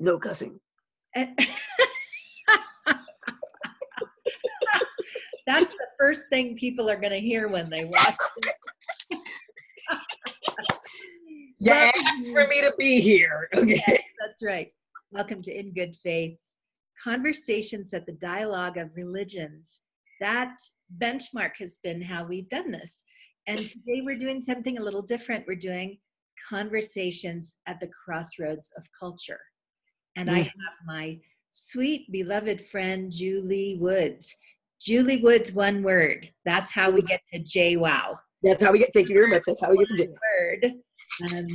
No cussing. And that's the first thing people are going to hear when they watch it. You asked for me to be here. Okay. Yes, that's right. Welcome to In Good Faith. Conversations at the Dialogue of Religions. That benchmark has been how we've done this. And today we're doing something a little different. We're doing conversations at the crossroads of culture. And I have my sweet, beloved friend, Julie Woods. Julie Woods, one word. That's how we get to JWow. That's how we get, thank you very much. That's how we get to JWow. Word.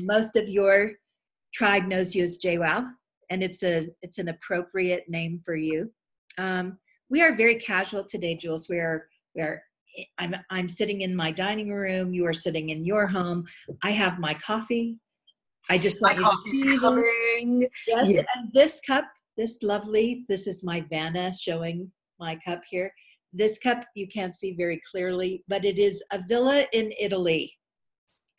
Most of your tribe knows you as JWow, and it's an appropriate name for you. We are very casual today, Jules. I'm sitting in my dining room. You are sitting in your home. I have my coffee. I just want you to see coming. Yes, yeah. And this cup, this is my Vanna showing my cup here. This cup you can't see very clearly, but it is a villa in Italy.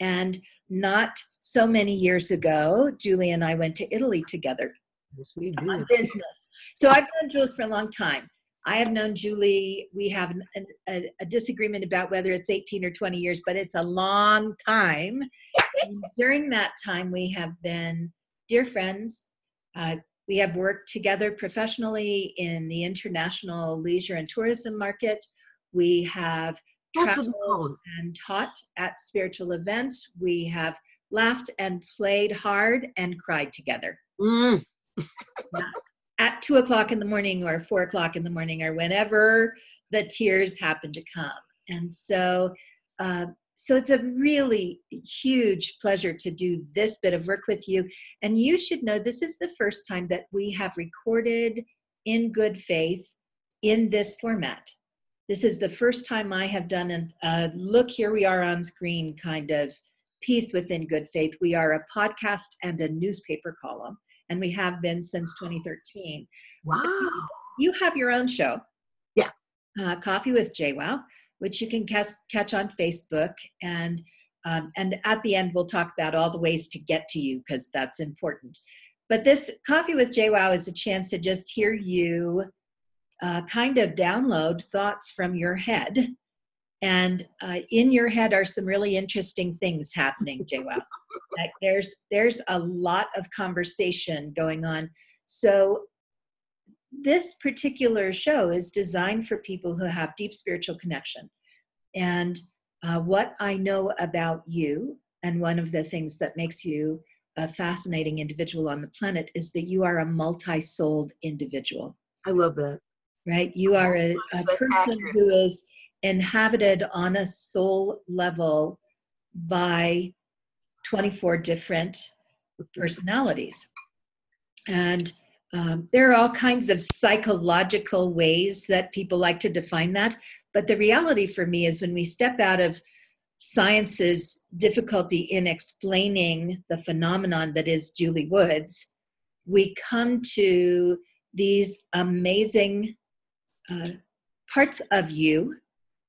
And not so many years ago, Julie and I went to Italy together. Yes, we did. On business. So I've known Jules for a long time. I have known Julie. We have a disagreement about whether it's 18 or 20 years, but it's a long time. And during that time, we have been dear friends. We have worked together professionally in the international leisure and tourism market. We have traveled and taught at spiritual events. We have laughed and played hard and cried together. At 2 o'clock in the morning or 4 o'clock in the morning or whenever the tears happen to come. And so it's a really huge pleasure to do this bit of work with you. And you should know this is the first time that we have recorded In Good Faith in this format. This is the first time I have done a look, here we are on screen kind of piece within Good Faith. We are a podcast and a newspaper column, and we have been since 2013. Wow. You have your own show. Yeah. Coffee with JWow, which you can catch on Facebook. And at the end, we'll talk about all the ways to get to you, because that's important. But this Coffee with JWow is a chance to just hear you kind of download thoughts from your head. And in your head are some really interesting things happening, JWow. Like there's a lot of conversation going on. So this particular show is designed for people who have deep spiritual connection. And what I know about you, and one of the things that makes you a fascinating individual on the planet, is that you are a multi-souled individual. I love that. Right? You are a person who is inhabited on a soul level by 24 different personalities. And there are all kinds of psychological ways that people like to define that. But the reality for me is when we step out of science's difficulty in explaining the phenomenon that is Julie Woods, we come to these amazing parts of you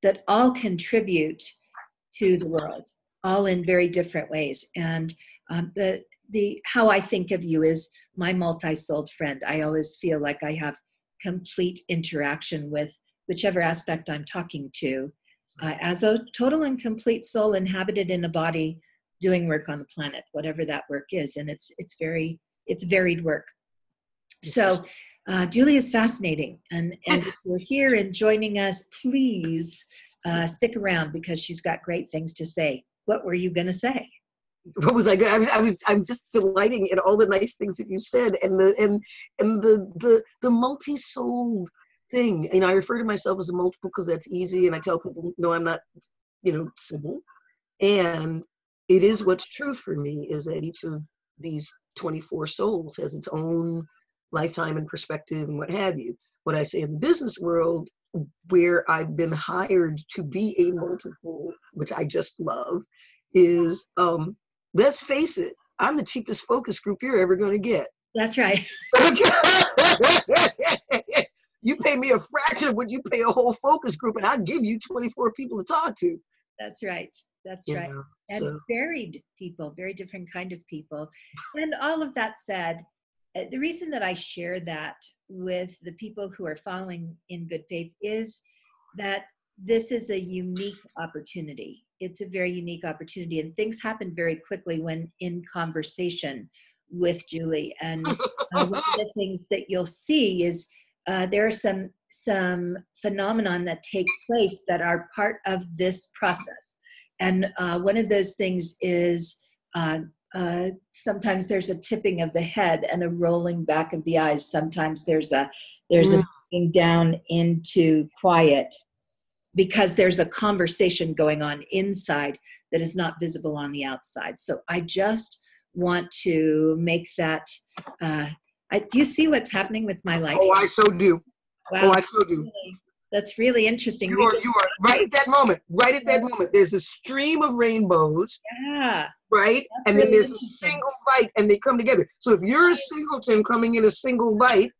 that all contribute to the world, all in very different ways. And how I think of you is my multi-souled friend. I always feel like I have complete interaction with whichever aspect I'm talking to, as a total and complete soul inhabited in a body doing work on the planet, whatever that work is. And it's varied work. So Julie is fascinating. And if you're here and joining us, please stick around, because she's got great things to say. What were you going to say? What was I going? I'm just delighting in all the nice things that you said, and the multi-souled thing. And I refer to myself as a multiple because that's easy, and I tell people, no, I'm not, simple. And it is what's true for me, is that each of these 24 souls has its own lifetime and perspective and what have you. What I say in the business world, where I've been hired to be a multiple, which I just love, is let's face it, I'm the cheapest focus group you're ever going to get. That's right. You pay me a fraction of what you pay a whole focus group, and I'll give you 24 people to talk to. That's right. That's right. And varied people, very different kind of people. And all of that said, The reason that I share that with the people who are following in good faith is that this is a unique opportunity. It's a very unique opportunity, and things happen very quickly when in conversation with Julie. And one of the things that you'll see is there are some phenomenon that take place that are part of this process. And one of those things is sometimes there's a tipping of the head and a rolling back of the eyes. Sometimes there's a moving down into quiet, because there's a conversation going on inside that is not visible on the outside. So I just want to make that, do you see what's happening with my light? Oh, I so do. Wow. Oh, I so do. That's really interesting. You are right at that moment. Right at that moment. There's a stream of rainbows. Yeah. Right? And then there's a single light, and they come together. So if you're a singleton coming in a single light,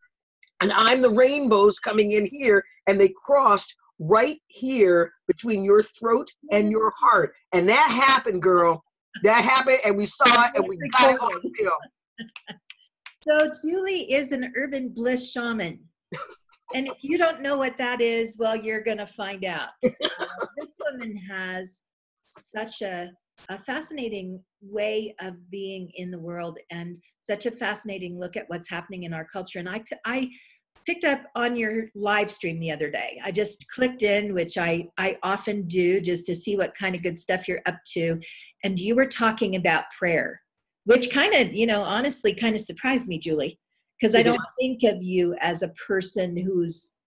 and I'm the rainbows coming in here, and they crossed right here between your throat and your heart. And that happened, girl. That happened, and we saw it, and we got it on film. So Julie is an urban bliss shaman. And if you don't know what that is, well, you're going to find out. This woman has such a fascinating way of being in the world, and such a fascinating look at what's happening in our culture. And I picked up on your live stream the other day. I just clicked in, which I often do, just to see what kind of good stuff you're up to. And you were talking about prayer, which kind of, honestly kind of surprised me, Julie, because I don't think of you as a person who's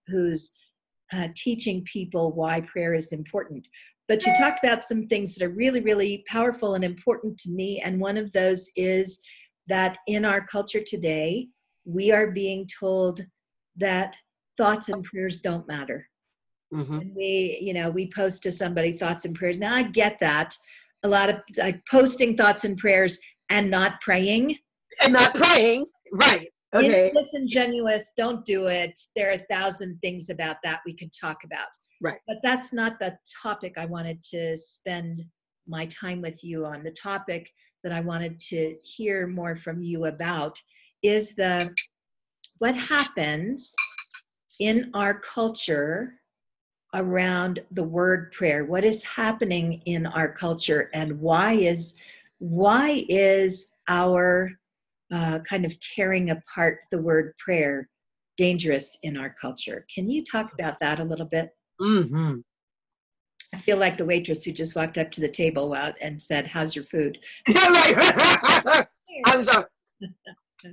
teaching people why prayer is important. But you talked about some things that are really, really powerful and important to me. And one of those is that in our culture today, we are being told that thoughts and prayers don't matter. Mm-hmm. And we post to somebody thoughts and prayers. Now I get that. A lot of posting thoughts and prayers and not praying. And not praying, right. Okay. It's disingenuous. Don't do it. There are 1,000 things about that we could talk about. Right. But that's not the topic I wanted to spend my time with you on. The topic that I wanted to hear more from you about is what happens in our culture around the word prayer. What is happening in our culture, and why is our kind of tearing apart the word prayer dangerous in our culture? Can you talk about that a little bit? Mm-hmm. I feel like the waitress who just walked up to the table and said, "How's your food?" Yeah, right.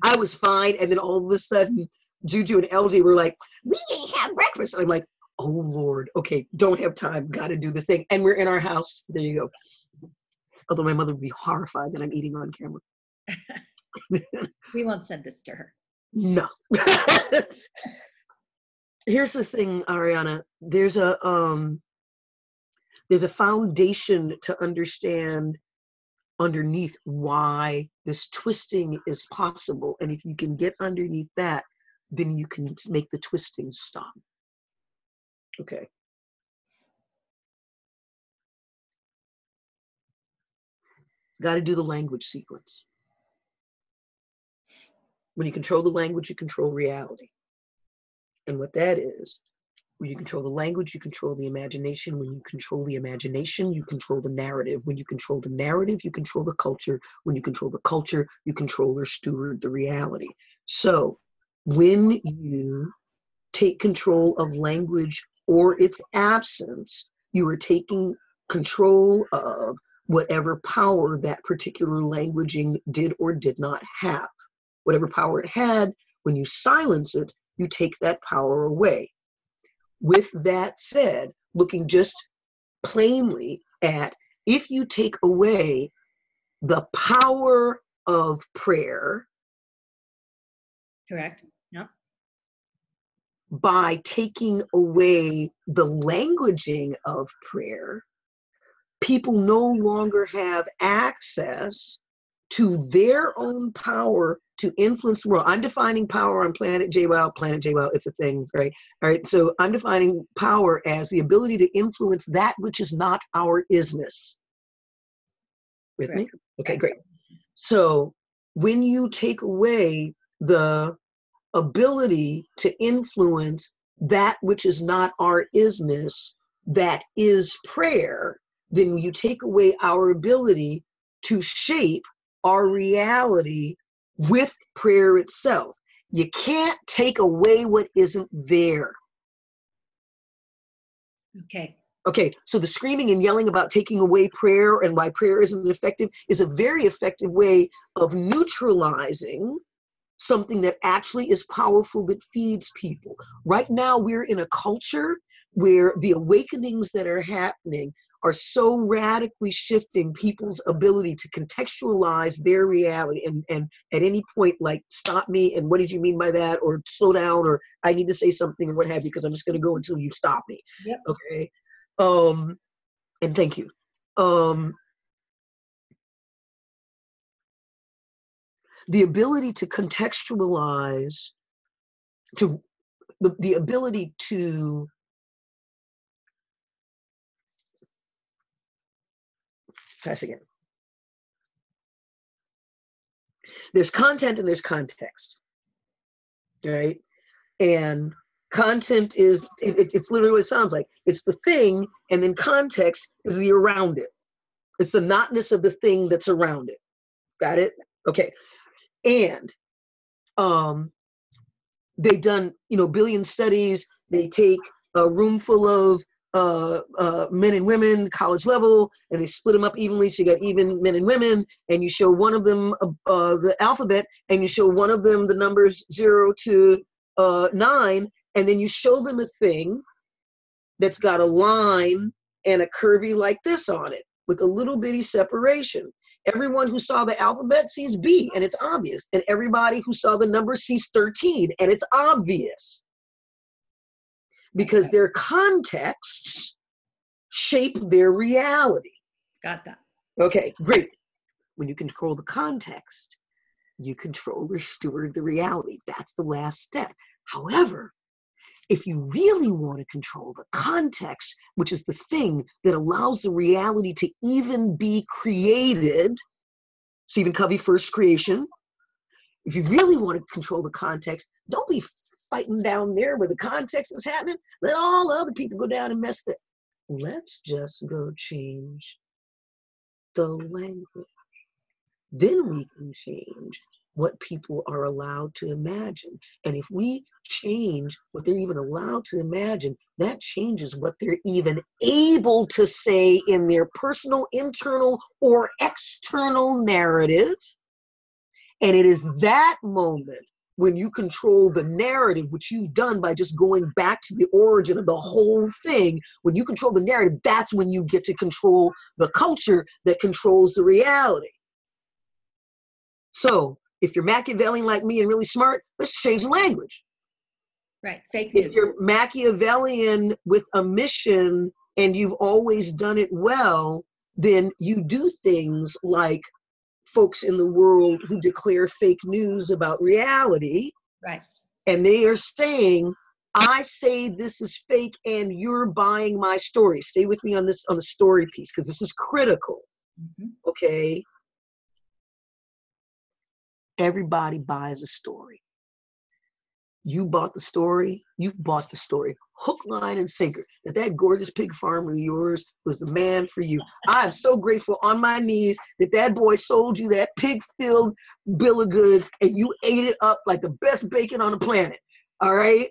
I was fine, and then all of a sudden, Juju and LG were like, "We ain't have breakfast." And I'm like, "Oh Lord, okay, don't have time, got to do the thing." And we're in our house. There you go. Although my mother would be horrified that I'm eating on camera. We won't send this to her. No. Here's the thing, Ahriana. There's a foundation to understand underneath why this twisting is possible. And if you can get underneath that, then you can make the twisting stop. Okay. Got to do the language sequence. When you control the language, you control reality. And what that is, when you control the language, you control the imagination. When you control the imagination, you control the narrative. When you control the narrative, you control the culture. When you control the culture, you control or steward the reality. So when you take control of language or its absence, you are taking control of whatever power that particular languaging did or did not have. Whatever power it had, when you silence it, you take that power away. With that said, looking just plainly at, if you take away the power of prayer, correct? No. By taking away the languaging of prayer, people no longer have access to their own power to influence the world. I'm defining power on Planet JWow. Planet JWow, it's a thing, right? All right, so I'm defining power as the ability to influence that which is not our isness. With me? Okay, great. So when you take away the ability to influence that which is not our isness, that is prayer, then you take away our ability to shape our reality with prayer itself. You can't take away what isn't there. Okay. Okay, so the screaming and yelling about taking away prayer and why prayer isn't effective is a very effective way of neutralizing something that actually is powerful, that feeds people. Right now, we're in a culture where the awakenings that are happening are so radically shifting people's ability to contextualize their reality and at any point, like, stop me, and what did you mean by that? Or slow down, or I need to say something, or what have you, because I'm just going to go until you stop me. Yep. Okay. And thank you. The ability to contextualize, to the ability to pass again. There's content and there's context, right? And content is, it's literally what it sounds like. It's the thing, and then context is the around it. It's the notness of the thing that's around it. Got it? Okay. And they've done, billion studies. They take a room full of men and women, college level, and they split them up evenly. So you got even men and women, and you show one of them the alphabet, and you show one of them the numbers 0 to 9, and then you show them a thing that's got a line and a curvy like this on it with a little bitty separation. Everyone who saw the alphabet sees B, and it's obvious. And everybody who saw the number sees 13, and it's obvious. Because their contexts shape their reality. Got that. Okay, great. When you control the context, you control or steward the reality. That's the last step. However, if you really want to control the context, which is the thing that allows the reality to even be created, Stephen Covey, First Creation, if you really want to control the context, don't be fighting down there where the context is happening. Let all the other people go down and mess this. Let's just go change the language. Then we can change what people are allowed to imagine. And if we change what they're even allowed to imagine, that changes what they're even able to say in their personal, internal, or external narrative. And it is that moment when you control the narrative, which you've done by just going back to the origin of the whole thing. When you control the narrative, that's when you get to control the culture that controls the reality. So if you're Machiavellian like me and really smart, let's change the language. Right, fake news. If you're Machiavellian with a mission and you've always done it well, then you do things like folks in the world who declare fake news about reality. Right. And they are saying, I say this is fake and you're buying my story. Stay with me on this, on the story piece, because this is critical. Okay. Everybody buys a story. You bought the story, you bought the story. Hook, line, and sinker. That gorgeous pig farmer of yours was the man for you. I'm so grateful on my knees that boy sold you that pig-filled bill of goods and you ate it up like the best bacon on the planet. All right?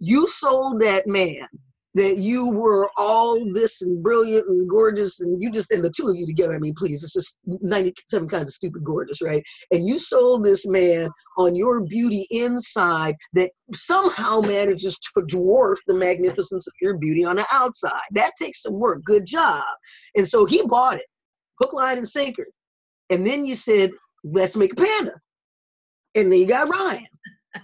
You sold that man that you were all this and brilliant and gorgeous, and you just, and the two of you together, I mean, please, it's just 97 kinds of stupid gorgeous, right? And you sold this man on your beauty inside that somehow manages to dwarf the magnificence of your beauty on the outside. That takes some work. Good job. And so he bought it, hook, line, and sinker. And then you said, let's make a panda. And then you got Ryan.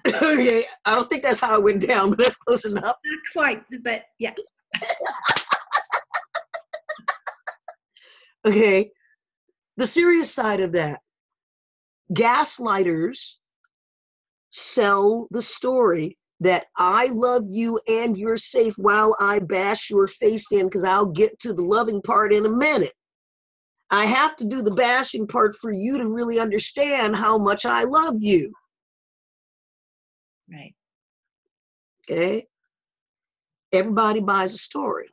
Okay, I don't think that's how it went down, but that's close enough. Not quite, but yeah. Okay, the serious side of that, gaslighters sell the story that I love you and you're safe while I bash your face in, because I'll get to the loving part in a minute. I have to do the bashing part for you to really understand how much I love you. Right. Okay. Everybody buys a story.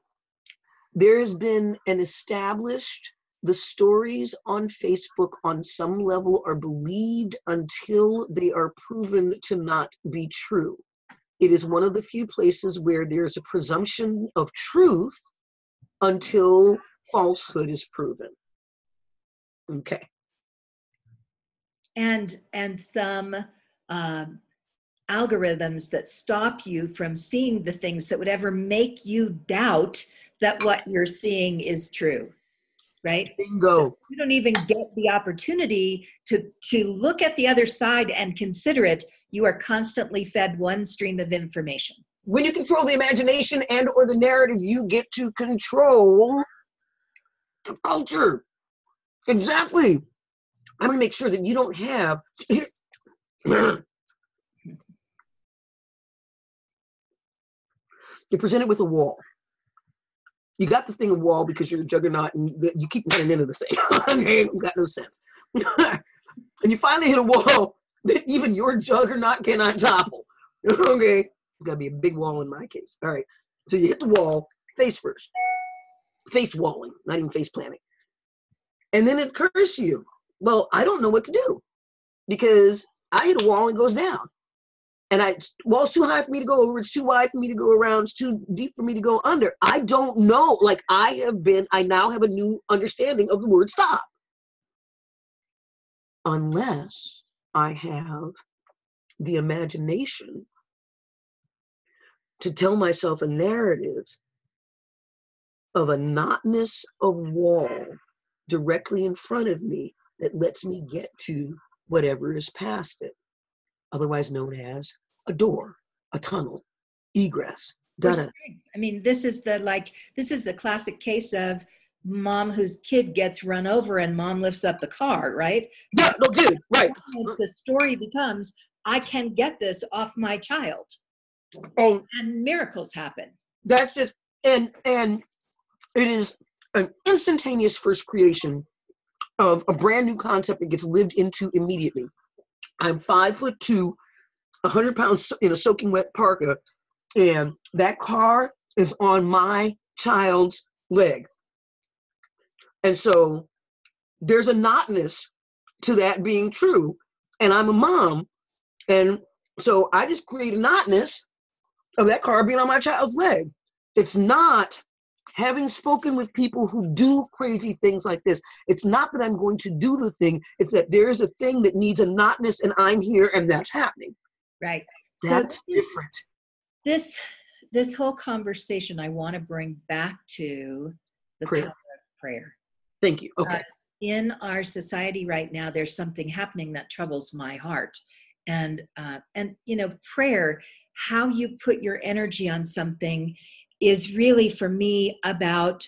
There has been an established, the stories on Facebook on some level are believed until they are proven to not be true. It is one of the few places where there's a presumption of truth until falsehood is proven. Okay. And some algorithms that stop you from seeing the things that would ever make you doubt that what you're seeing is true, right? Bingo. You don't even get the opportunity to look at the other side and consider it. You are constantly fed one stream of information. When you control the imagination and or the narrative, you get to control the culture. Exactly. I'm going to make sure that you don't have... You're presented with a wall. You got the thing a wall because you're a juggernaut and you keep running into the thing. Okay, got no sense. And you finally hit a wall that even your juggernaut cannot topple. Okay, it's got to be a big wall in my case. All right, so you hit the wall face first. Face walling, not even face planting. And then it occurs to you, well, I don't know what to do because I hit a wall and it goes down. And wall's too high for me to go over, it's too wide for me to go around, it's too deep for me to go under. I don't know. Like I now have a new understanding of the word stop. Unless I have the imagination to tell myself a narrative of a knotness of wall directly in front of me that lets me get to whatever is past it, otherwise known as a door, a tunnel, egress. I mean, this is the classic case of mom whose kid gets run over and mom lifts up the car, right? Yeah, no, dude, right. The story becomes, I can get this off my child. And miracles happen. That's just, and it is an instantaneous first creation of a brand new concept that gets lived into immediately. I'm 5'2", 100 pounds in a soaking wet parka, and that car is on my child's leg. And so there's a knotness to that being true. And I'm a mom. And so I just create a knotness of that car being on my child's leg. It's not, having spoken with people who do crazy things like this, it's not that I'm going to do the thing, it's that there's a thing that needs a knotness and I'm here and that's happening. Right. That's different. This whole conversation, I want to bring back to the power of prayer. Thank you. Okay. In our society right now, there's something happening that troubles my heart. And prayer, how you put your energy on something is really, for me, about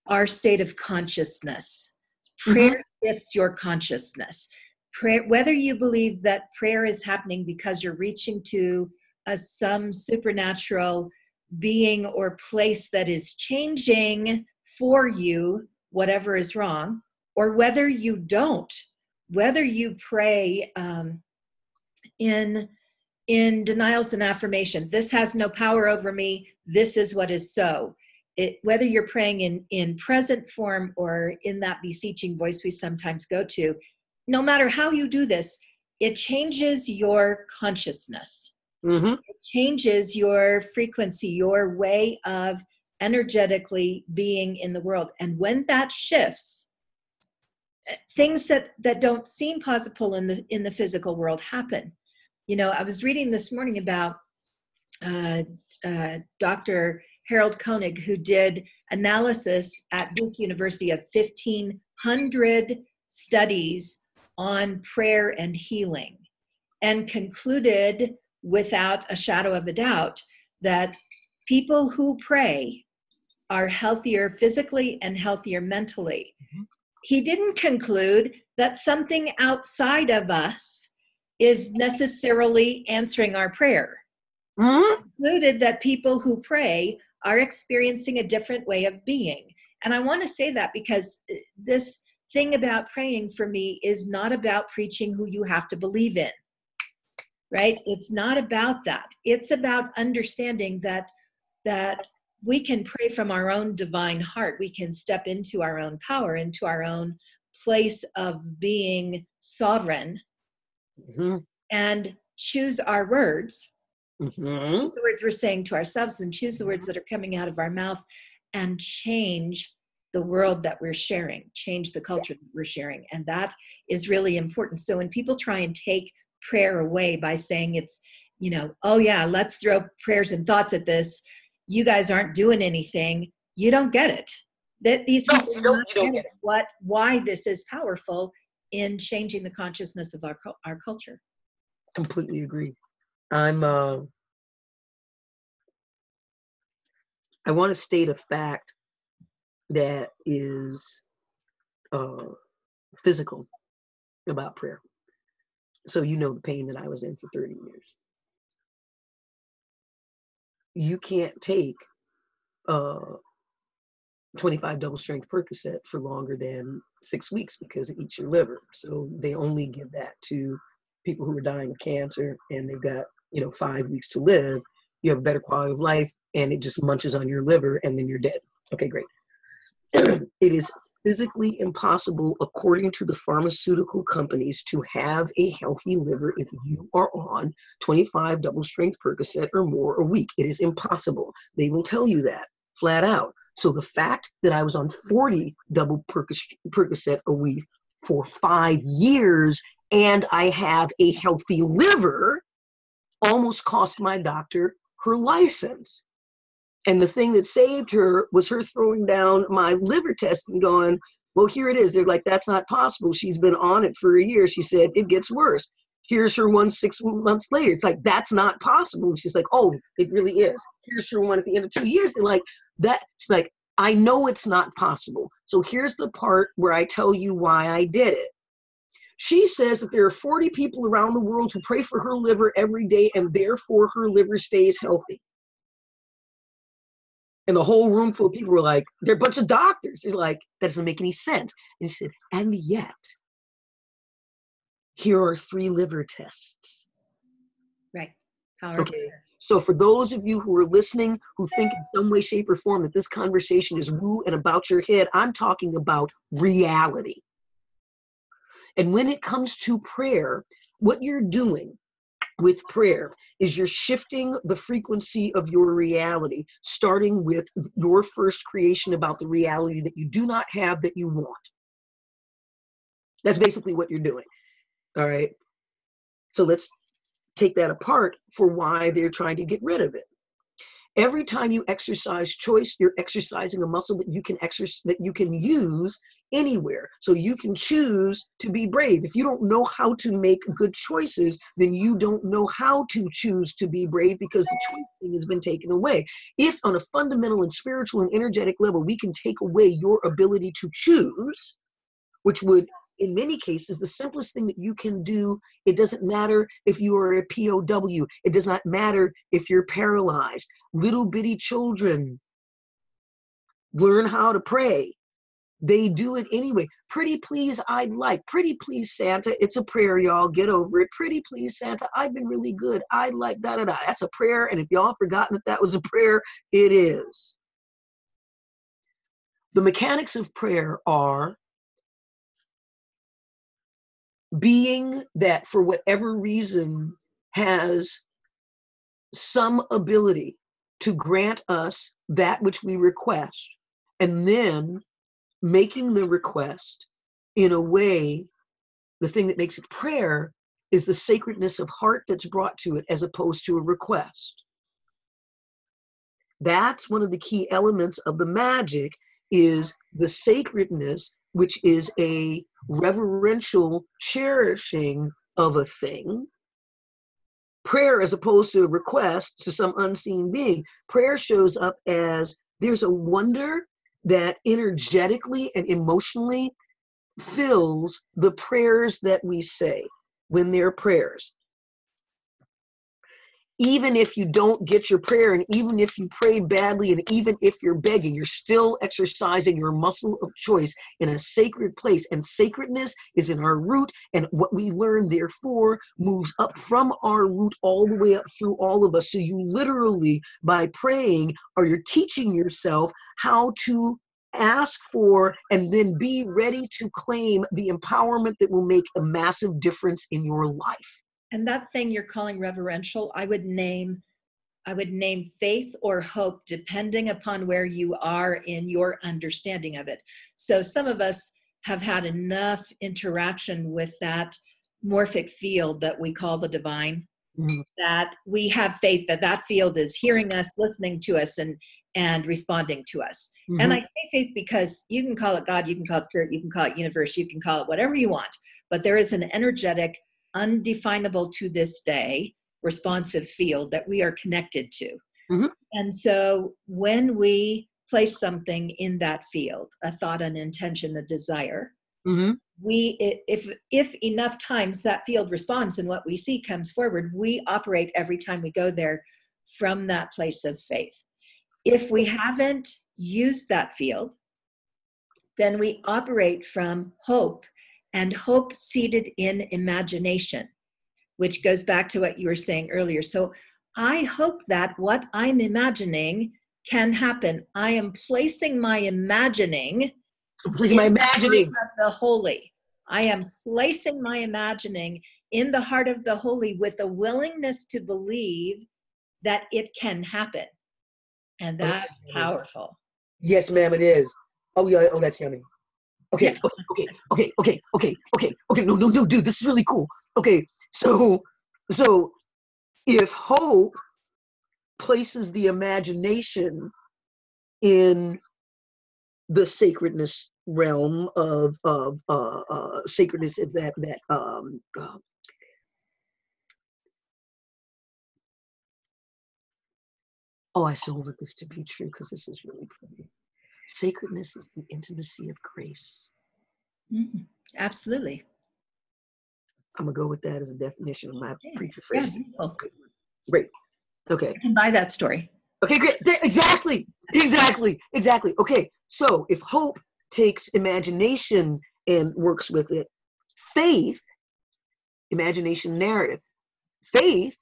our state of consciousness. Prayer shifts your consciousness. Prayer, whether you believe that prayer is happening because you're reaching to some supernatural being or place that is changing for you whatever is wrong, or whether you don't, whether you pray in denials and affirmation, this has no power over me, this is what is so. Whether you're praying in present form or in that beseeching voice we sometimes go to, no matter how you do this, it changes your consciousness. It changes your frequency, your way of energetically being in the world. And when that shifts, things that don't seem possible in the physical world happen. I was reading this morning about Dr. Harold Koenig, who did analysis at Duke University of 1,500 studies on prayer and healing, and concluded without a shadow of a doubt that people who pray are healthier physically and healthier mentally. He didn't conclude that something outside of us is necessarily answering our prayer. He concluded that people who pray are experiencing a different way of being. And I want to say that because this thing about praying for me is not about preaching who you have to believe in. right? It's not about that. It's about understanding that we can pray from our own divine heart. We can step into our own power, into our own place of being sovereign, and choose our words, choose the words we're saying to ourselves, and choose the words that are coming out of our mouth, and change the world that we're sharing, change the culture that we're sharing. And that is really important. So when people try and take prayer away by saying it's, oh yeah, let's throw prayers and thoughts at this, you guys aren't doing anything, you don't get it. That these people are not getting why this is powerful in changing the consciousness of our culture. Completely agree. I want to state a fact that is physical about prayer. So the pain that I was in for 30 years. You can't take 25 double strength Percocet for longer than 6 weeks because it eats your liver. So they only give that to people who are dying of cancer and they've got 5 weeks to live. You have a better quality of life and it just munches on your liver and then you're dead. Okay, great. It is physically impossible, according to the pharmaceutical companies, to have a healthy liver if you are on 25 double strength Percocet or more a week. It is impossible. They will tell you that flat out. So the fact that I was on 40 double Percocet a week for 5 years and I have a healthy liver almost cost my doctor her license. And the thing that saved her was her throwing down my liver test and going, well, here it is. They're like, that's not possible. She's been on it for a year. She said, it gets worse. Here's her one 6 months later. It's like, that's not possible. She's like, oh, it really is. Here's her one at the end of 2 years. They're like, that's like, I know it's not possible. So here's the part where I tell you why I did it. She says that there are 40 people around the world who pray for her liver every day and therefore her liver stays healthy. And the whole room full of people were like, they're a bunch of doctors. They're like, that doesn't make any sense. And he said, and yet, here are 3 liver tests. Right. Power. Okay. So for those of you who are listening, who think in some way, shape, or form that this conversation is woo and about your head, I'm talking about reality. And when it comes to prayer, what you're doing with prayer is you're shifting the frequency of your reality, starting with your first creation about the reality that you do not have that you want. That's basically what you're doing. All right. So let's take that apart for why they're trying to get rid of it. Every time you exercise choice, you're exercising a muscle that you can use anywhere. So you can choose to be brave. If you don't know how to make good choices, then you don't know how to choose to be brave because the choice thing has been taken away. If on a fundamental and spiritual and energetic level, we can take away your ability to choose, which would, in many cases, the simplest thing that you can do, it doesn't matter if you are a POW. It does not matter if you're paralyzed. Little bitty children learn how to pray. They do it anyway. Pretty please, I'd like. Pretty please, Santa. It's a prayer, y'all. Get over it. Pretty please, Santa. I've been really good. I'd like da-da-da. That's a prayer. And if y'all have forgotten that was a prayer, it is. The mechanics of prayer are being that for whatever reason has some ability to grant us that which we request, and then making the request in a way, the thing that makes it prayer is the sacredness of heart that's brought to it as opposed to a request. That's one of the key elements of the magic, is the sacredness, which is a reverential cherishing of a thing. Prayer, as opposed to a request to some unseen being, prayer shows up as there's a wonder that energetically and emotionally fills the prayers that we say when they're prayers. even if you don't get your prayer, and even if you pray badly, and even if you're begging, you're still exercising your muscle of choice in a sacred place. And sacredness is in our root, and what we learn, therefore, moves up from our root all the way up through all of us. So you literally, by praying, or you're teaching yourself how to ask for and then be ready to claim the empowerment that will make a massive difference in your life. And that thing you're calling reverential, I would name faith or hope, depending upon where you are in your understanding of it. So some of us have had enough interaction with that morphic field that we call the divine, that we have faith that that field is hearing us, listening to us, and responding to us. And I say faith because you can call it God, you can call it spirit, you can call it universe, you can call it whatever you want, but there is an energetic, undefinable to this day, responsive field that we are connected to. And so when we place something in that field, a thought, an intention, a desire, if enough times that field responds and what we see comes forward, we operate every time we go there from that place of faith. If we haven't used that field, then we operate from hope, and hope seated in imagination, which goes back to what you were saying earlier. So I hope that what I'm imagining can happen. I am placing my imagining of the holy. I am placing my imagining in the heart of the holy with a willingness to believe that it can happen. And that's powerful. Yes, ma'am, it is. Oh, yeah. Oh, that's yummy. Okay. No, dude, this is really cool. Okay, so if hope places the imagination in the sacredness realm of sacredness, of that oh, I so want this to be true, because this is really pretty. Sacredness is the intimacy of grace. Absolutely. I'm gonna go with that as a definition of my preacher phrase. Yeah. Great. Okay. I can buy that story. Okay, great. Exactly. Okay, so if hope takes imagination and works with it, faith, imagination, narrative, faith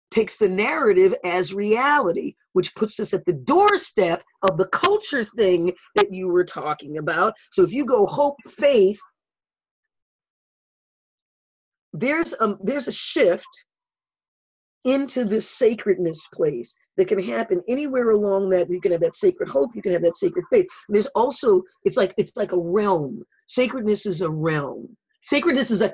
takes the narrative as reality, which puts us at the doorstep of the culture thing that you were talking about. So if you go hope, faith, there's a shift into this sacredness place that can happen anywhere along that. You can have that sacred hope, you can have that sacred faith. And there's also, it's like a realm. Sacredness is a realm. Sacredness is a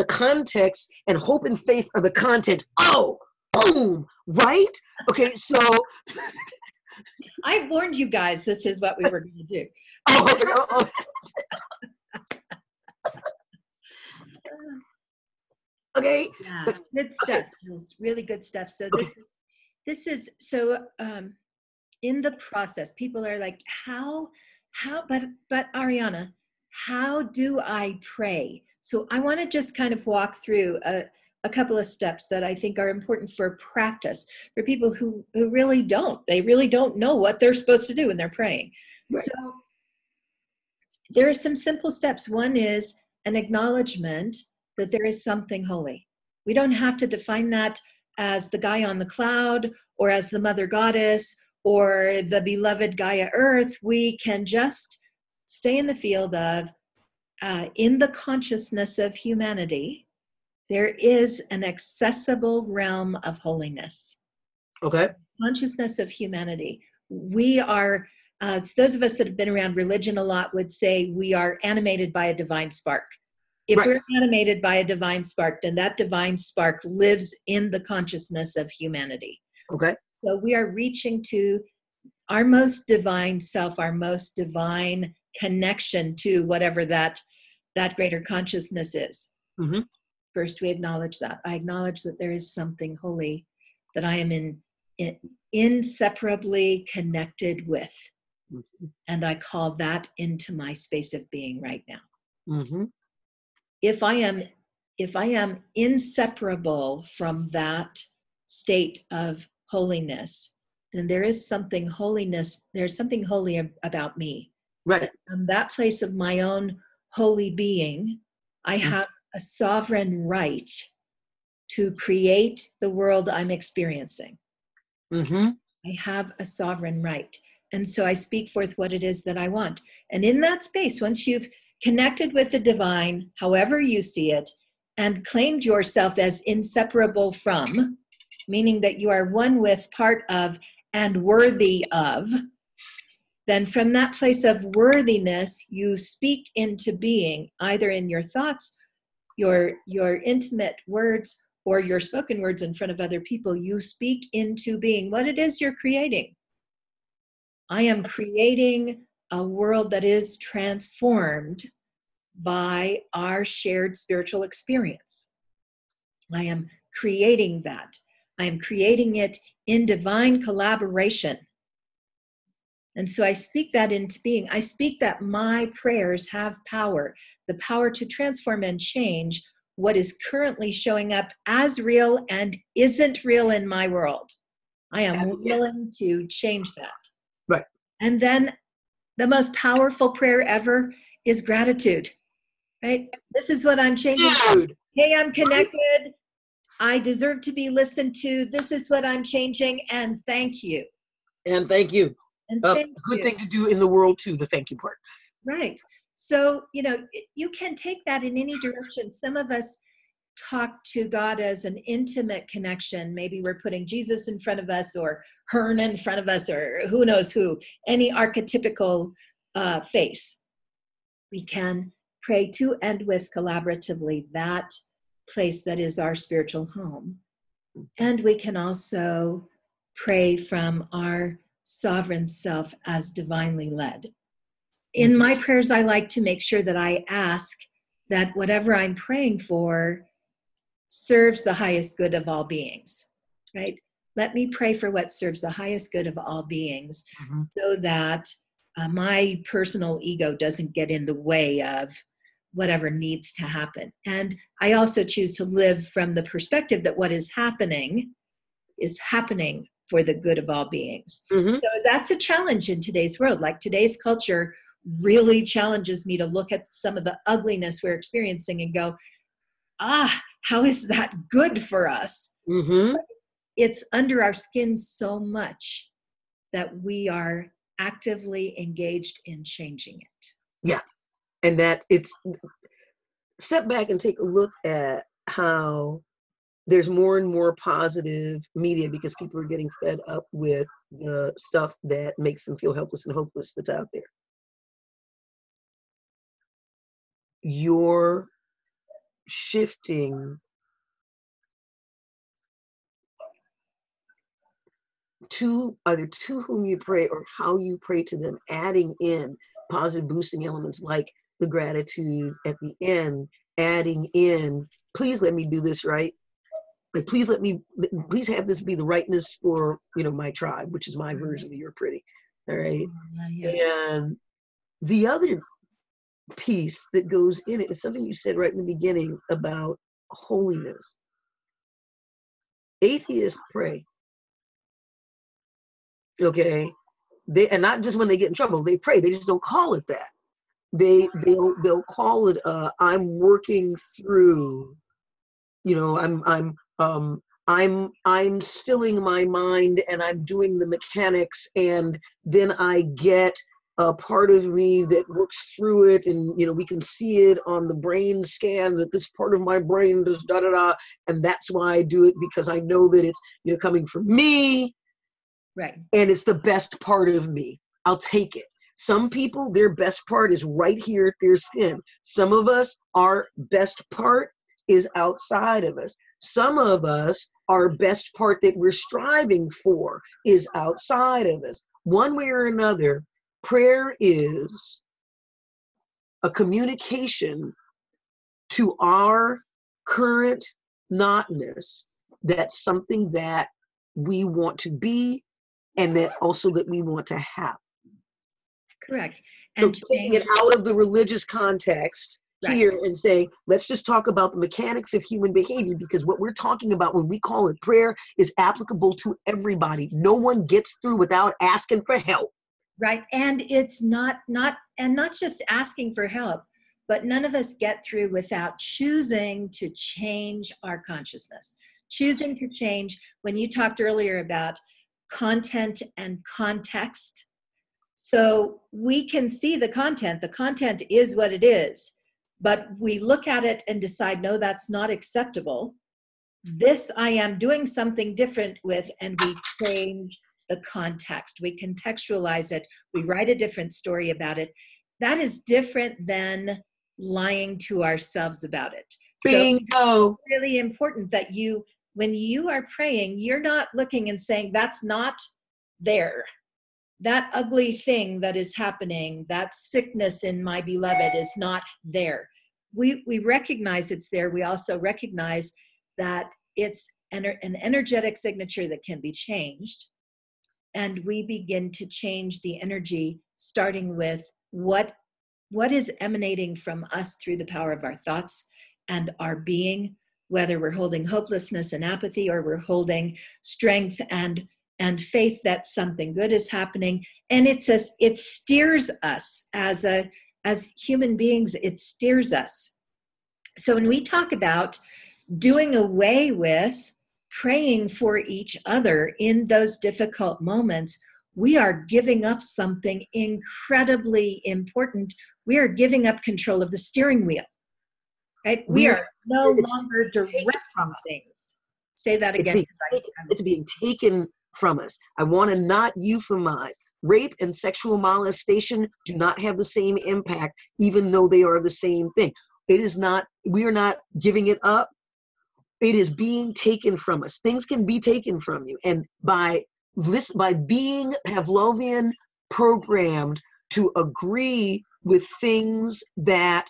context, and hope and faith are the content. Oh, boom, right? Okay, so I warned you guys this is what we were going to do. Okay. Yeah, good stuff. It's really good stuff. So this is so in the process, people are like, how, but Ahriana, how do I pray? So I want to just kind of walk through a couple of steps that I think are important for practice for people who really don't. They really don't know what they're supposed to do when they're praying. Right. So there are some simple steps. One is an acknowledgement that there is something holy. We don't have to define that as the guy on the cloud or as the mother goddess or the beloved Gaia Earth. We can just stay in the field of, in the consciousness of humanity, there is an accessible realm of holiness. Okay. Consciousness of humanity. We are, those of us that have been around religion a lot would say we are animated by a divine spark. If we're animated by a divine spark, then that divine spark lives in the consciousness of humanity. Okay. So we are reaching to our most divine self, our most divine connection to whatever that greater consciousness is. Mm-hmm. First, we acknowledge that. I acknowledge that there is something holy that I am inseparably connected with. Mm-hmm. And I call that into my space of being right now. Mm-hmm. If I am inseparable from that state of holiness, then there's something holy about me. Right. From that place of my own holy being, I have a sovereign right to create the world I'm experiencing. Mm-hmm. I have a sovereign right. And so I speak forth what it is that I want. And in that space, once you've connected with the divine, however you see it, and claimed yourself as inseparable from, meaning that you are one with, part of, and worthy of, then from that place of worthiness, you speak into being, either in your thoughts, your intimate words, or your spoken words in front of other people. You speak into being what it is you're creating. I am creating a world that is transformed by our shared spiritual experience. I am creating that. I am creating it in divine collaboration. And so I speak that into being. I speak that my prayers have power, the power to transform and change what is currently showing up as real and isn't real in my world. I am willing to change that. Right. And then the most powerful prayer ever is gratitude, right? This is what I'm changing. Dude. Hey, I'm connected. I deserve to be listened to. This is what I'm changing. And thank you. And thank you. And good thing to do in the world too, the thank you part. Right. So, you can take that in any direction. Some of us talk to God as an intimate connection. Maybe we're putting Jesus in front of us, or Hearn in front of us, or who knows who, any archetypical face. We can pray to and with collaboratively that place that is our spiritual home. And we can also pray from our sovereign self as divinely led. In my prayers, I like to make sure that I ask that whatever I'm praying for serves the highest good of all beings, right? Let me pray for what serves the highest good of all beings, so that my personal ego doesn't get in the way of whatever needs to happen. And I also choose to live from the perspective that what is happening for the good of all beings. So that's a challenge in today's world. Like, today's culture really challenges me to look at some of the ugliness we're experiencing and go, how is that good for us? It's under our skin so much that we are actively engaged in changing it. Yeah. And that it's, step back and take a look at how there's more and more positive media, because people are getting fed up with the stuff that makes them feel helpless and hopeless that's out there. You're shifting to either to whom you pray or how you pray to them, adding in positive boosting elements like the gratitude at the end, adding in, please let me do this right. Like, please have this be the rightness for, my tribe, which is my version of you're pretty. All right. And the other piece that goes in it is something you said right in the beginning about holiness. Atheists pray. Okay. And not just when they get in trouble, they pray. They just don't call it that. They'll call it I'm working through, I'm stilling my mind and I'm doing the mechanics, and then I get a part of me that works through it, and we can see it on the brain scan that this part of my brain does da-da-da, and that's why I do it, because I know that it's coming from me, right? And it's the best part of me. I'll take it. Some people, their best part is right here at their skin. Some of us, our best part is outside of us. Some of us, our best part that we're striving for is outside of us. One way or another, prayer is a communication to our current notness. That's something that we want to be, and that also that we want to have. Correct. And so taking it out of the religious context Right. here and say, let's just talk about the mechanics of human behavior, because what we're talking about when we call it prayer is applicable to everybody. No one gets through without asking for help. Right. And it's not just asking for help, but none of us get through without choosing to change our consciousness, choosing to change. When you talked earlier about content and context, so we can see the content is what it is, but we look at it and decide, no, that's not acceptable. This I am doing something different with, and we change the context. We contextualize it. We write a different story about it. That is different than lying to ourselves about it. So Bingo. it's really important that when you are praying, you're not looking and saying, that's not there. That ugly thing that is happening, that sickness in my beloved is not there. We recognize it's there. We also recognize that it's an energetic signature that can be changed. And we begin to change the energy, starting with what is emanating from us through the power of our thoughts and our being, whether we're holding hopelessness and apathy, or we're holding strength and faith that something good is happening. And it steers us as human beings. It steers us. So when we talk about doing away with praying for each other in those difficult moments, we are giving up something incredibly important. We are giving up control of the steering wheel, right? We are no longer directing things. Say that again. It's being taken from us. I want to not euphemize. Rape and sexual molestation do not have the same impact, even though they are the same thing. It is not, we are not giving it up. It is being taken from us. Things can be taken from you. And by being Pavlovian programmed to agree with things that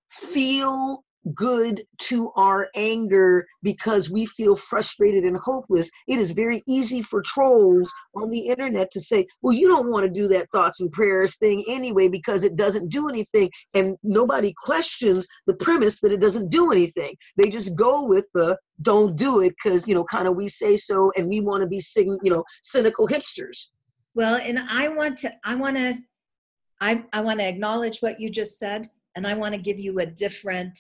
feel good to our anger because we feel frustrated and hopeless, it is very easy for trolls on the internet to say, well, you don't want to do that thoughts and prayers thing anyway because it doesn't do anything. And nobody questions the premise that it doesn't do anything. They just go with the don't do it because, kind of we say so, and we want to be cynical hipsters. Well, and I want to acknowledge what you just said, and I want to give you a different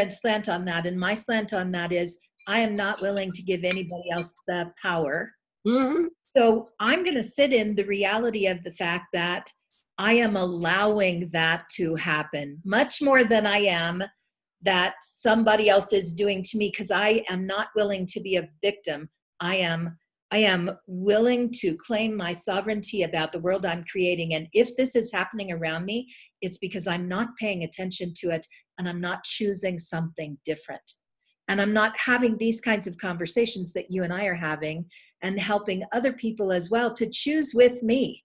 slant on that. And my slant on that is, I am not willing to give anybody else the power. Mm-hmm. So I'm going to sit in the reality of the fact that I am allowing that to happen much more than I am that somebody else is doing to me, because I am not willing to be a victim. I am willing to claim my sovereignty about the world I'm creating. And if this is happening around me, it's because I'm not paying attention to it, and I'm not choosing something different. And I'm not having these kinds of conversations that you and I are having, and helping other people as well to choose with me.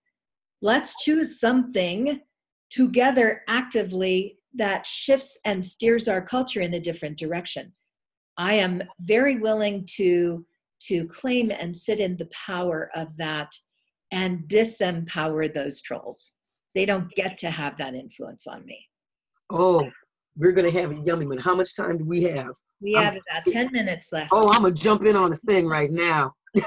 Let's choose something together actively that shifts and steers our culture in a different direction. I am very willing to claim and sit in the power of that and disempower those trolls. They don't get to have that influence on me. Oh, we're going to have a yummy one. How much time do we have? We have about 10 minutes left. Oh, I'm going to jump in on a thing right now. This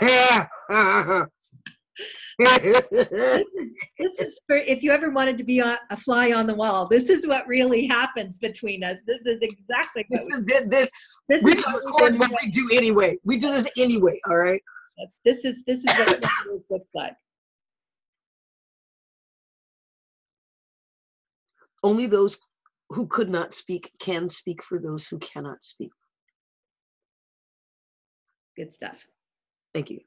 is for if you ever wanted to be a fly on the wall. This is what really happens between us. This is exactly what we record what we do anyway. We do this anyway, all right? This is what this looks like. Only those who could not speak can speak for those who cannot speak. Good stuff. Thank you.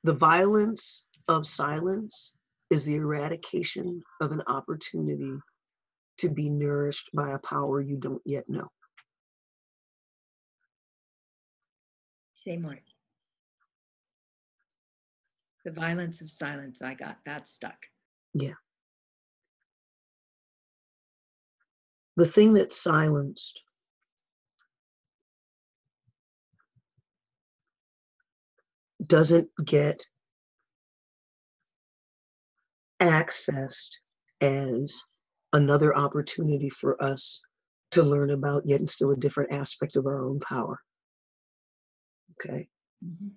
The violence of silence is the eradication of an opportunity to be nourished by a power you don't yet know. Say more. The violence of silence, I got that stuck. Yeah. The thing that's silenced doesn't get accessed as another opportunity for us to learn about yet and still a different aspect of our own power. Okay. Mm-hmm.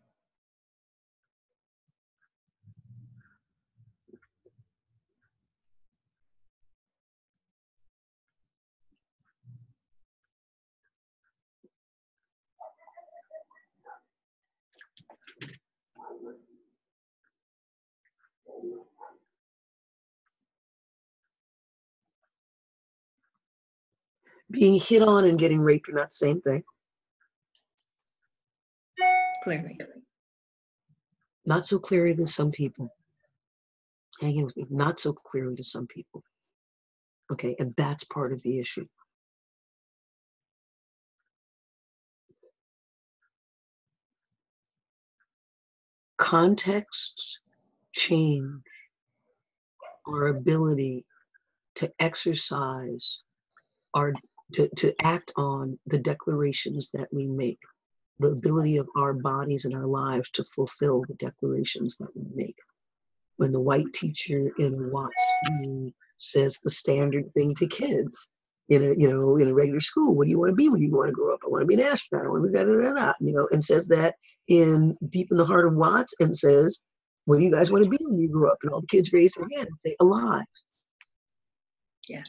Being hit on and getting raped are not the same thing. Clearly. Not so clearly to some people. Hanging with me, not so clearly to some people. Okay, and that's part of the issue. Contexts change our ability to exercise to act on the declarations that we make, the ability of our bodies and our lives to fulfill the declarations that we make. When the white teacher in Watts school says the standard thing to kids in a regular school, what do you want to be when you want to grow up? I want to be an astronaut. I want to be da-da-da-da, and says that in deep in the heart of Watts and says, what do you guys want to be when you grow up? And all the kids raise their hand and say, alive. Yeah.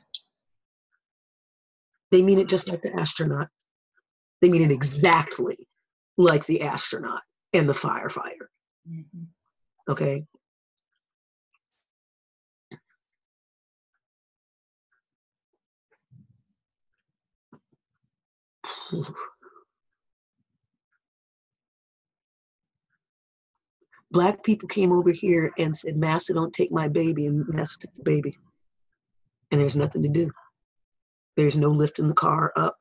They mean it just like the astronaut. They mean it exactly like the astronaut and the firefighter. Mm-hmm. Okay? Black people came over here and said, Massa, don't take my baby, and Massa took the baby. And there's nothing to do. There's no lifting the car up.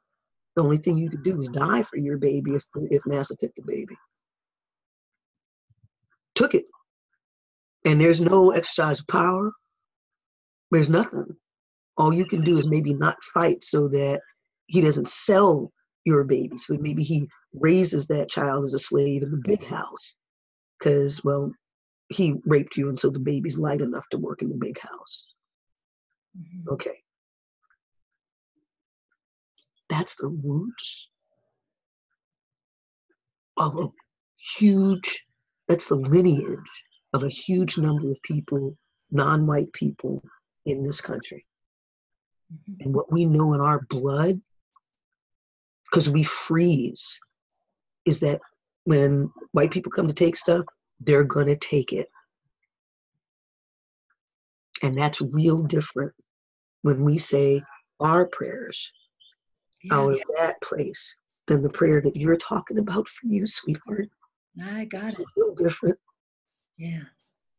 The only thing you could do is die for your baby if Massa took the baby. Took it. And there's no exercise of power. There's nothing. All you can do is maybe not fight so that he doesn't sell your baby. So maybe he raises that child as a slave in the big house. Because, well, he raped you, and so the baby's light enough to work in the big house. Mm-hmm. Okay. That's the roots of a huge, that's the lineage of a huge number of people, non-white people in this country. Mm-hmm. And what we know in our blood, because we freeze, is that when white people come to take stuff, they're going to take it. And that's real different when we say our prayers out of that place than the prayer that you're talking about for you, sweetheart. I got it. It's real different. Yeah.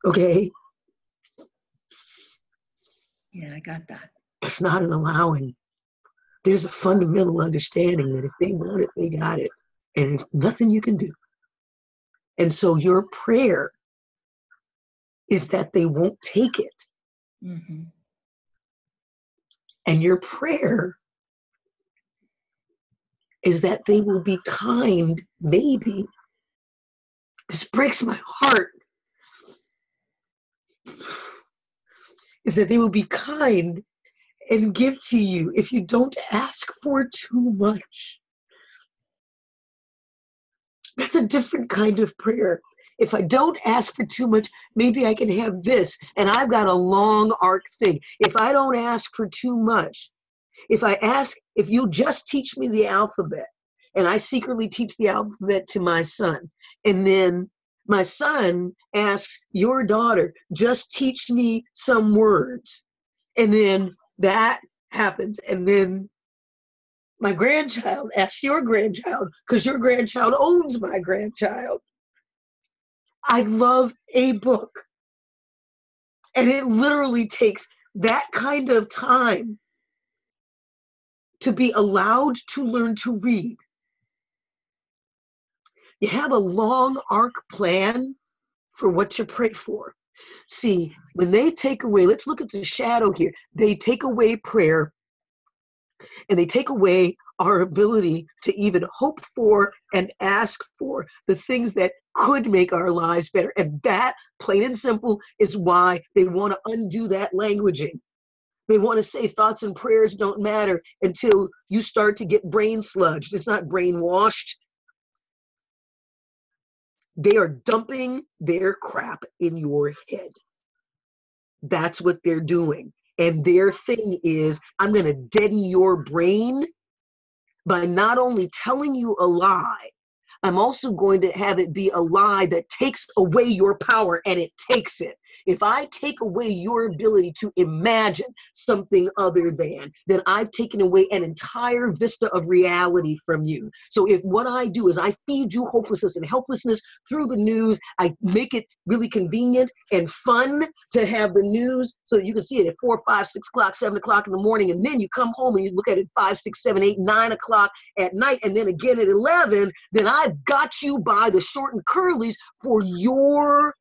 Okay? Yeah, I got that. It's not an allowing. There's a fundamental understanding that if they want it, they got it. And there's nothing you can do. And so your prayer is that they won't take it. Mm-hmm. And your prayer is that they will be kind, maybe. This breaks my heart. Is that they will be kind and give to you if you don't ask for too much. That's a different kind of prayer. If I don't ask for too much, maybe I can have this. And I've got a long arc thing. If I don't ask for too much, if you just teach me the alphabet, and I secretly teach the alphabet to my son, and then my son asks your daughter, just teach me some words. And then that happens. And then my grandchild asks your grandchild, because your grandchild owns my grandchild. I love a book. And it literally takes that kind of time to be allowed to learn to read. You have a long arc plan for what you pray for. See, when they take away, let's look at the shadow here. They take away prayer. And they take away our ability to even hope for and ask for the things that could make our lives better. And that, plain and simple, is why they want to undo that languaging. They want to say thoughts and prayers don't matter until you start to get brain sludged. It's not brainwashed. They are dumping their crap in your head. That's what they're doing. And their thing is, I'm going to deaden your brain by not only telling you a lie, I'm also going to have it be a lie that takes away your power, and it takes it. If I take away your ability to imagine something other than, then I've taken away an entire vista of reality from you. So if what I do is I feed you hopelessness and helplessness through the news, I make it really convenient and fun to have the news so that you can see it at 4, 5, 6 o'clock, 7 o'clock in the morning, and then you come home and you look at it 5, 6, 7, 8, 9 o'clock at night, and then again at 11, then I've got you by the short and curlies for your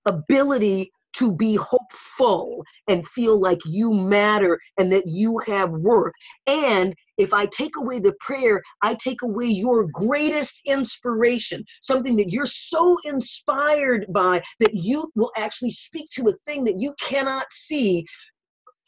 ability to be hopeful and feel like you matter and that you have worth. And if I take away the prayer, I take away your greatest inspiration, something that you're so inspired by that you will actually speak to a thing that you cannot see,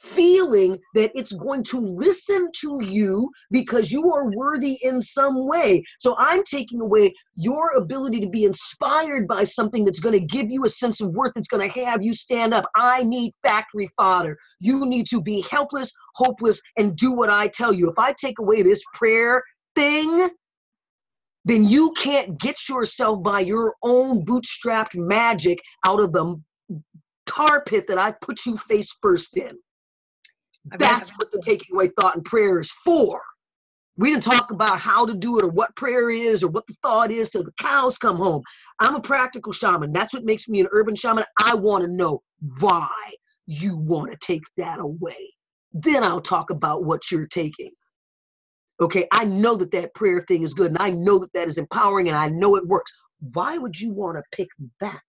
feeling that it's going to listen to you because you are worthy in some way. So I'm taking away your ability to be inspired by something that's going to give you a sense of worth, that's going to have you stand up. I need factory fodder. You need to be helpless, hopeless, and do what I tell you. If I take away this prayer thing, then you can't get yourself by your own bootstrapped magic out of the tar pit that I put you face first in. That's what the taking away thought and prayer is for. We didn't talk about how to do it or what prayer is or what the thought is till the cows come home. I'm a practical shaman. That's what makes me an urban shaman. I want to know why you want to take that away. Then I'll talk about what you're taking. Okay, I know that that prayer thing is good, and I know that that is empowering, and I know it works. Why would you want to pick that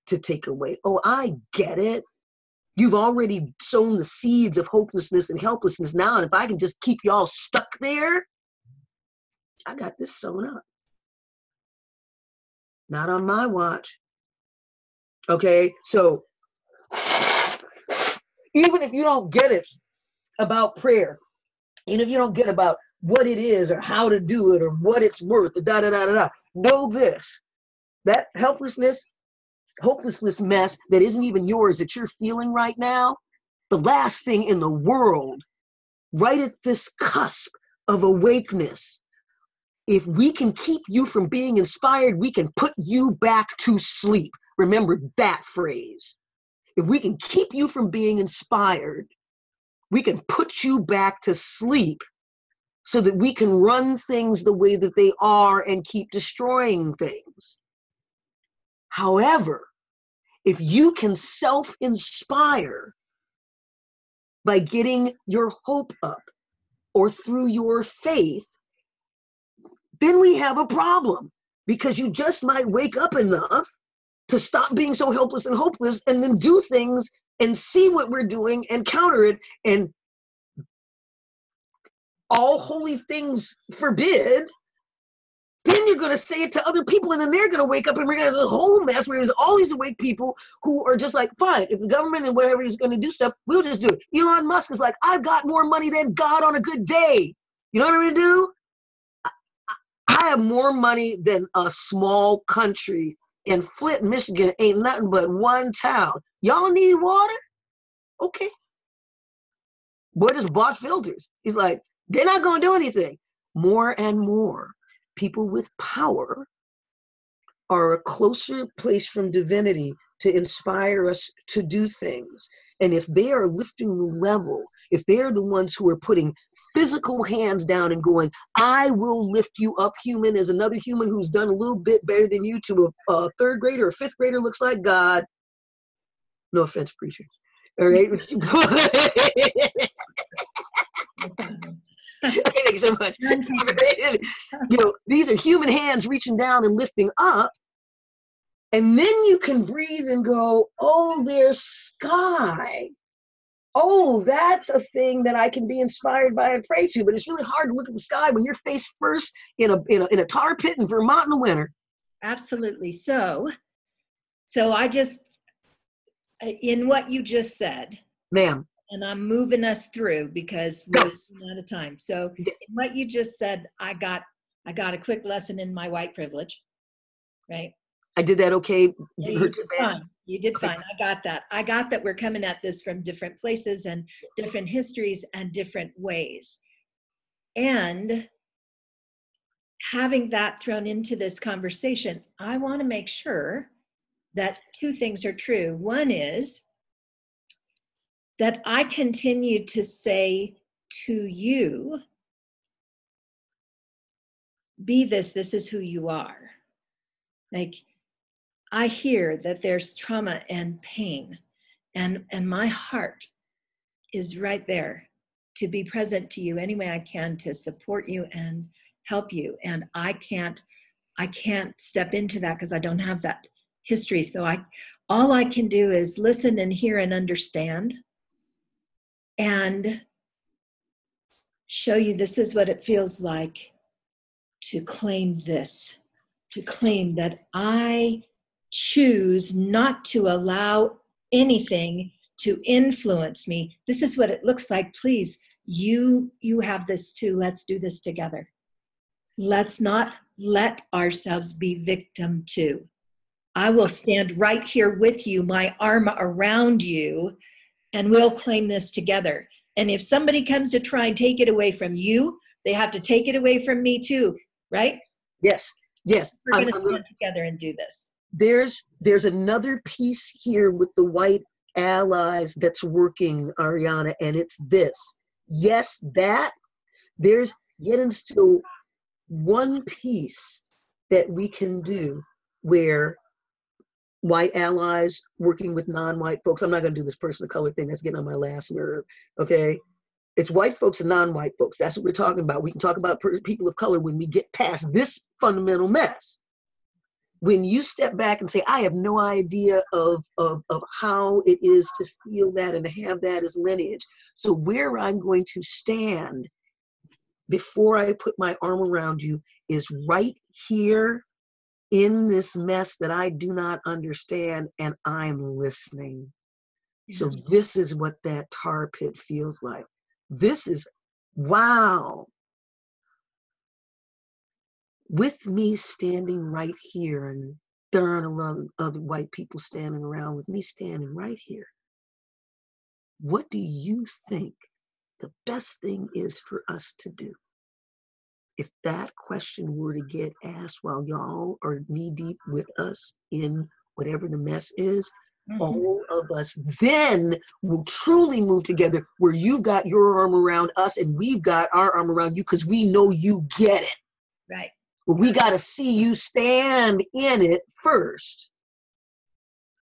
to take away? Oh, I get it. You've already sown the seeds of hopelessness and helplessness now, and if I can just keep y'all stuck there, I got this sewn up. Not on my watch. Okay, so even if you don't get it about prayer, even if you don't get about what it is or how to do it or what it's worth, or da-da-da-da-da, know this, that helplessness, hopelessness mess that isn't even yours that you're feeling right now, the last thing in the world, right at this cusp of awakeness, if we can keep you from being inspired, we can put you back to sleep. Remember that phrase. If we can keep you from being inspired, we can put you back to sleep so that we can run things the way that they are and keep destroying things. However, if you can self-inspire by getting your hope up or through your faith, then we have a problem, because you just might wake up enough to stop being so helpless and hopeless and then do things and see what we're doing and counter it. And all holy things forbid, then you're going to say it to other people, and then they're going to wake up, and we're going to have this whole mess where there's all these awake people who are just like, fine, if the government and whatever is going to do stuff, we'll just do it. Elon Musk is like, I've got more money than God on a good day. You know what I'm going to do? I have more money than a small country, and Flint, Michigan ain't nothing but one town. Y'all need water? Okay. Boy just bought filters. He's like, they're not going to do anything. More and more people with power are a closer place from divinity to inspire us to do things. And if they are lifting the level, if they're the ones who are putting physical hands down and going, I will lift you up, human, as another human who's done a little bit better than you to a third grader or fifth grader looks like God. No offense, preachers. All right. Thank you so much. You know, these are human hands reaching down and lifting up. And then you can breathe and go, oh, there's sky. oh, that's a thing that I can be inspired by and pray to. But it's really hard to look at the sky when you're face first in a tar pit in Vermont in the winter. Absolutely. So I just, in what you just said, Ma'am. and I'm moving us through because we're running out of time. So in what you just said, I got a quick lesson in my white privilege, right? I did that okay? Yeah, you did fine. You did fine. I got that. I got that we're coming at this from different places and different histories and different ways. And having that thrown into this conversation, I want to make sure that two things are true. One is that I continue to say to you, be this is who you are. Like, I hear that there's trauma and pain, and my heart is right there to be present to you any way I can to support you and help you. And I can't step into that because I don't have that history. So all I can do is listen and hear and understand and show you this is what it feels like to claim this, to claim that I choose not to allow anything to influence me. This is what it looks like. Please, you have this too. Let's do this together. Let's not let ourselves be victim to. I will stand right here with you, my arm around you, and we'll claim this together. And if somebody comes to try and take it away from you, they have to take it away from me too, right? Yes. We're going to stand together and do this. There's another piece here with the white allies that's working, Ahriana, and it's this. Yes, that there's yet and still one piece that we can do where white allies working with non-white folks. I'm not going to do this person of color thing. That's getting on my last nerve. Okay. It's white folks and non-white folks. That's what we're talking about. We can talk about people of color when we get past this fundamental mess. When you step back and say, I have no idea of how it is to feel that and to have that as lineage. So where I'm going to stand before I put my arm around you is right here in this mess that I do not understand, and I'm listening. So this is what that tar pit feels like. This is, wow. With me standing right here, and there aren't a lot of other white people standing around, with me standing right here. What do you think the best thing is for us to do? If that question were to get asked while y'all are knee deep with us in whatever the mess is, all of us then will truly move together where you've got your arm around us and we've got our arm around you because we know you get it. Right. But we got to see you stand in it first.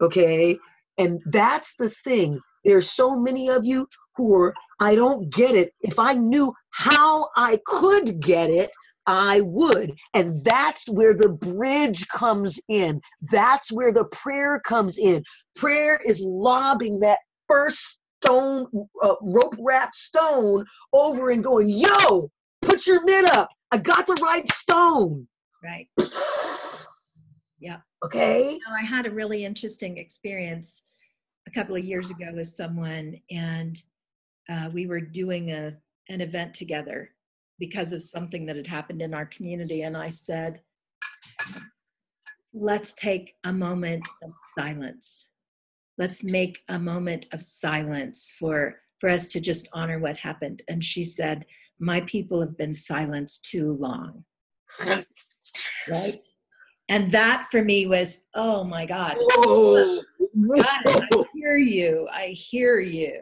Okay? And that's the thing. There's so many of you who are, I don't get it. If I knew how I could get it, I would. And that's where the bridge comes in. That's where the prayer comes in. Prayer is lobbing that first stone, rope wrapped stone over and going, yo, put your mitt up. I got the right stone. Right. Yeah. Okay. I had a really interesting experience a couple of years ago with someone, and we were doing an event together because of something that had happened in our community. And I said, let's take a moment of silence. Let's make a moment of silence for us to just honor what happened. And she said, my people have been silenced too long. Right? And that for me was, oh my God. Whoa. God, I hear you,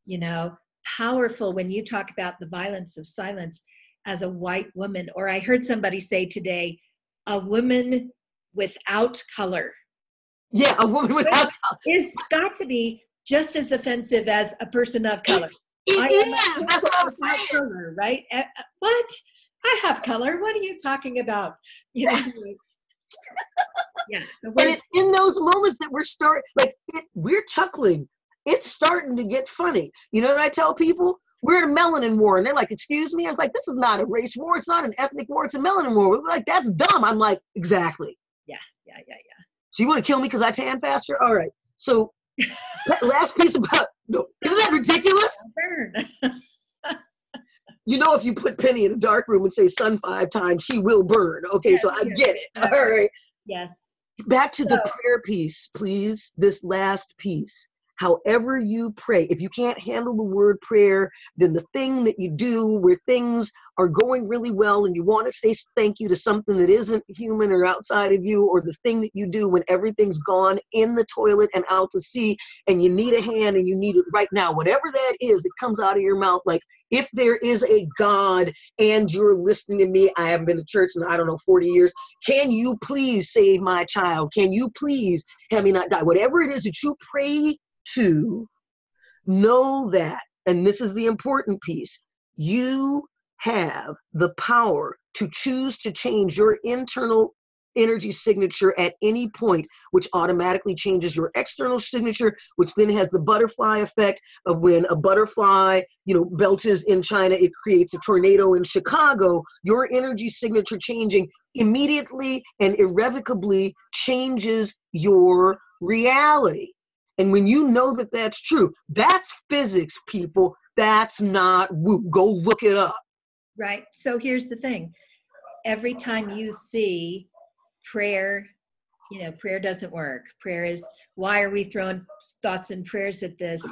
you know, powerful when you talk about the violence of silence as a white woman, or I heard somebody say today, a woman without color. Yeah, a woman without color. It's got to be just as offensive as a person of color. That's what I'm saying. Color, right? What? I have color. What are you talking about? You know, yeah. And it's in those moments that we're chuckling. it's starting to get funny. You know what I tell people? We're in a melanin war. And they're like, excuse me? I was like, this is not a race war. It's not an ethnic war. It's a melanin war. We're like, that's dumb. I'm like, exactly. Yeah. So you want to kill me because I tan faster? All right. So last piece about, no, isn't that ridiculous? Burn. You know, if you put Penny in a dark room and say sun 5 times, she will burn. Okay, Yes, so I yes. get it. All right. Yes. Back to the prayer piece, please. This last piece. However you pray, if you can't handle the word prayer, then the thing that you do where things are going really well and you want to say thank you to something that isn't human or outside of you, or the thing that you do when everything's gone in the toilet and out to sea and you need a hand and you need it right now, whatever that is, it comes out of your mouth like, if there is a God and you're listening to me, I haven't been to church in, I don't know, 40 years. Can you please save my child? Can you please have me not die? Whatever it is that you pray to, know that, and this is the important piece, you have the power to choose to change your internal energy signature at any point, which automatically changes your external signature, which then has the butterfly effect of when a butterfly, belches in China, it creates a tornado in Chicago. Your energy signature changing immediately and irrevocably changes your reality. And when you know that that's true, that's physics, people. That's not woo. Go look it up. Right. So here's the thing. Every time you see prayer, prayer doesn't work. Prayer is, why are we throwing thoughts and prayers at this?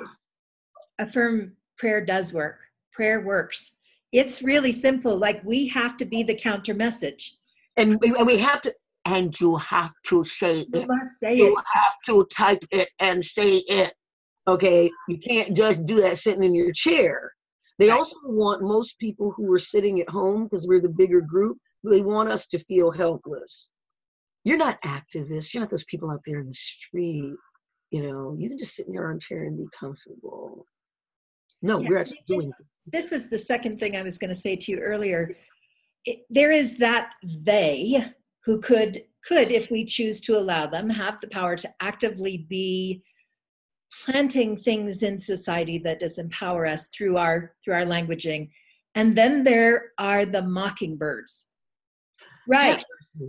Affirm prayer does work. Prayer works. It's really simple. Like, we have to be the counter message. And we have to, and you have to say it. You must say you it. have to type it and say it. Okay? You can't just do that sitting in your chair. They Right. also want most people who are sitting at home, because we're the bigger group, they want us to feel helpless. You're not activists. You're not those people out there in the street. You can just sit in your armchair and be comfortable. No, Yeah, we're actually doing things. This was the second thing I was going to say to you earlier. There is that they who could, if we choose to allow them, have the power to actively be planting things in society that does empower us through our languaging. And then there are the mockingbirds. Right.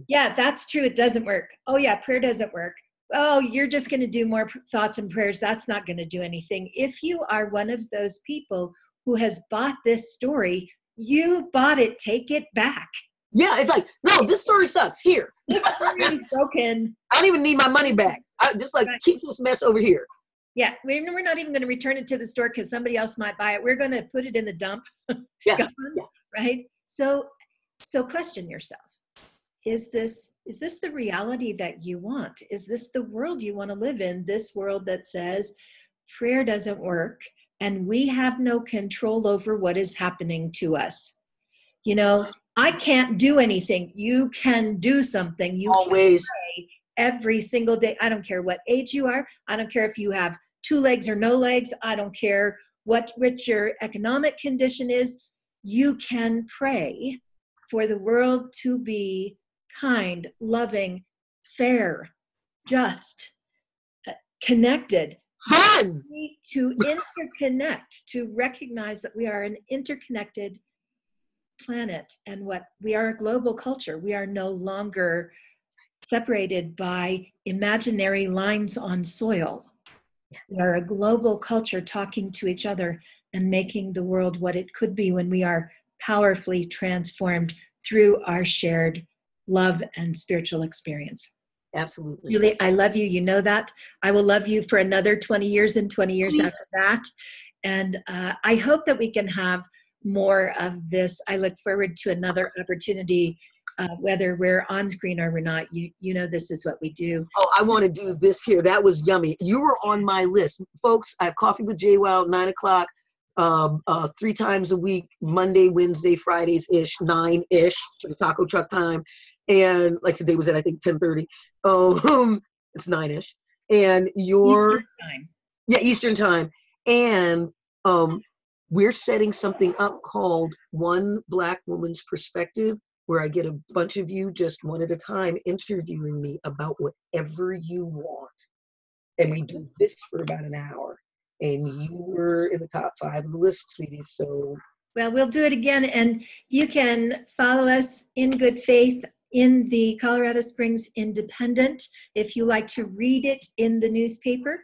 Yeah, that's true. It doesn't work. Oh yeah, prayer doesn't work. Oh, you're just going to do more thoughts and prayers. That's not going to do anything. If you are one of those people who has bought this story, you bought it, take it back. Yeah, it's like, no, this story sucks. Here. This story is broken. I don't even need my money back. I just keep this mess over here. Yeah, we're not even going to return it to the store because somebody else might buy it. We're going to put it in the dump. Yeah. Right? So question yourself. Is this the reality that you want? Is this the world you want to live in? This world that says prayer doesn't work and we have no control over what is happening to us. I can't do anything. You can do something. You always can pray every single day. I don't care what age you are. I don't care if you have 2 legs or no legs. I don't care what your economic condition is. You can pray for the world to be kind, loving, fair, just, connected. fun. We need to interconnect, to recognize that we are an interconnected planet and we are a global culture. We are no longer separated by imaginary lines on soil. We are a global culture talking to each other and making the world what it could be when we are powerfully transformed through our shared love and spiritual experience. Absolutely. Julie, I love you. You know that. I will love you for another 20 years and 20 years Please. after that. And I hope that we can have more of this. I look forward to another opportunity, whether we're on screen or we're not. You know this is what we do. Oh, I want to do this here. That was yummy. You were on my list. Folks, I have Coffee with JWow, 9 o'clock, 3 times a week, Monday, Wednesday, Fridays-ish, 9-ish, to the taco truck time. And like today was at, I think, 10:30. It's 9-ish. And Eastern time. Yeah, Eastern time. And we're setting something up called One Black Woman's Perspective, where I get a bunch of you just one at a time interviewing me about whatever you want. And we do this for about an hour. and you were in the top 5 of the list, sweetie. So, well, we'll do it again. And you can follow us in good faith in the Colorado Springs Independent. If you like to read it in the newspaper,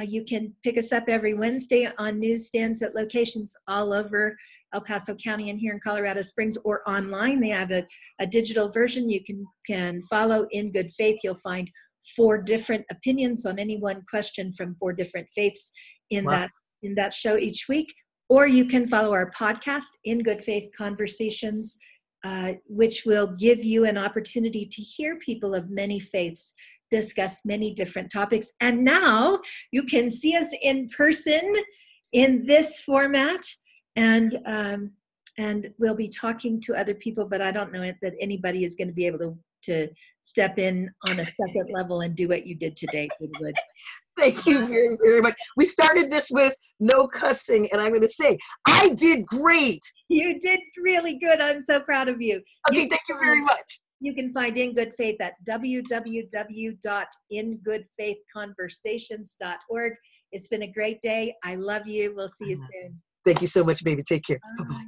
you can pick us up every Wednesday on newsstands at locations all over El Paso County and here in Colorado Springs, or online. They have a digital version. You can follow in good faith. You'll find 4 different opinions on any one question from 4 different faiths in that show each week. Or you can follow our podcast, In Good Faith Conversations, which will give you an opportunity to hear people of many faiths discuss many different topics. And now you can see us in person in this format, and we'll be talking to other people, but I don't know that anybody is going to be able to step in on a second level and do what you did today, Goodwood. Thank you very, very much. We started this with no cussing, and I'm going to say, I did great. You did really good. I'm so proud of you. Okay, thank you very much. You can find In Good Faith at www.ingoodfaithconversations.org. It's been a great day. I love you. We'll see you soon. Thank you so much, baby. Take care. Bye-bye.